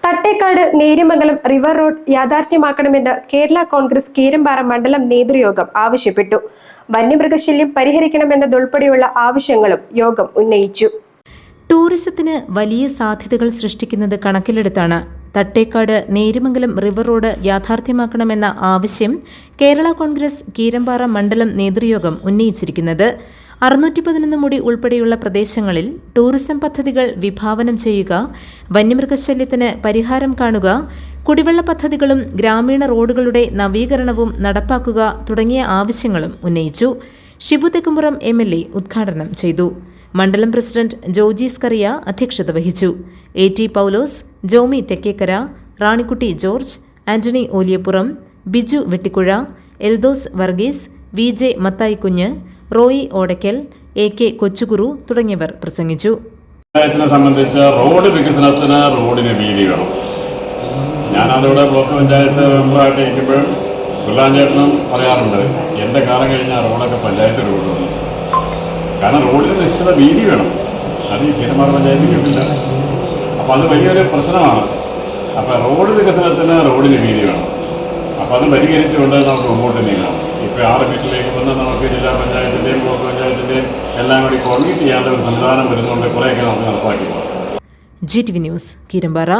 Thattekad Neriamangalam river road യാഥാർത്ഥ്യമാക്കണമെന്ന് Kerala Congress Keerampara മണ്ഡലം നേതൃയോഗം ആവശ്യപ്പെട്ടു. വന്യമൃഗശല്യം പരിഹരിക്കണമെന്നതുൾപ്പെടെയുള്ള ആവശ്യങ്ങളും യോഗം ഉന്നയിച്ചു. ടൂറിസത്തിന് വലിയ സാധ്യതകൾ സൃഷ്ടിക്കുന്നത് കണക്കിലെടുത്താണ് തട്ടേക്കാട് നേര്യമംഗലം റിവർ റോഡ് യാഥാർത്ഥ്യമാക്കണമെന്ന ആവശ്യം കേരള കോൺഗ്രസ് കീരമ്പാറ മണ്ഡലം നേതൃയോഗം ഉന്നയിച്ചിരിക്കുന്നത്. 611 മുടി ഉൾപ്പെടെയുള്ള പ്രദേശങ്ങളിൽ ടൂറിസം പദ്ധതികൾ വിഭാവനം ചെയ്യുക, വന്യമൃഗശല്യത്തിന് പരിഹാരം കാണുക, കുടിവെള്ള പദ്ധതികളും ഗ്രാമീണ റോഡുകളുടെ നവീകരണവും നടപ്പാക്കുക തുടങ്ങിയ ആവശ്യങ്ങളും ഉന്നയിച്ചു. ഷിബു തെക്കുംപുറം MLA ഉദ്ഘാടനം ചെയ്തു. മണ്ഡലം പ്രസിഡന്റ് ജോജി സ്കറിയ അധ്യക്ഷത വഹിച്ചു. AT Paulose, Jomy Thekkekara, Ranikutty George, Antony Oliyappuram, Biju Vettikuzha, Eldhose Varghese, VJ Mathaikunju, Roy Odackal, AK Kochukuru തുടങ്ങിയവർ പ്രസംഗിച്ചു. സംബന്ധിച്ച് റോഡ് വികസനത്തിന് റോഡിന് വീതി വേണം. ഞാനതിവിടെ ബ്ലോക്ക് പഞ്ചായത്ത് മെമ്പറായിട്ട് ഇരിക്കുമ്പോഴും പിള്ളാഞ്ചേട്ടനും പറയാറുണ്ട്, എൻ്റെ കാലം കഴിഞ്ഞാൽ റോഡൊക്കെ പഞ്ചായത്ത് റോഡ് വന്നു. കാരണം റോഡിന് നിശ്ചിത വീതി വേണം. അത് ഈ കീരമ്പാറ പഞ്ചായത്ത് കിട്ടില്ല. അപ്പോൾ അത് വലിയൊരു പ്രശ്നമാണ്. അപ്പോൾ റോഡ് വികസനത്തിന് റോഡിന് വീതി വേണം. അപ്പോൾ അത് പരിഹരിച്ചുകൊണ്ട് നമുക്ക് മുമ്പോട്ട് നീങ്ങാം. ഇപ്പോൾ 6 മീറ്ററിലേക്ക് വന്ന് നമുക്ക് ജില്ലാ പഞ്ചായത്തിൻ്റെയും ബ്ലോക്ക് പഞ്ചായത്തിൻ്റെയും എല്ലാം കൂടി കോർഡിനേറ്റ് ചെയ്യാനുള്ള ഒരു സംവിധാനം വരുന്നതുകൊണ്ട് കുറേയൊക്കെ നമുക്ക് നടപ്പാക്കി പോകാം. GTV news Keerampara.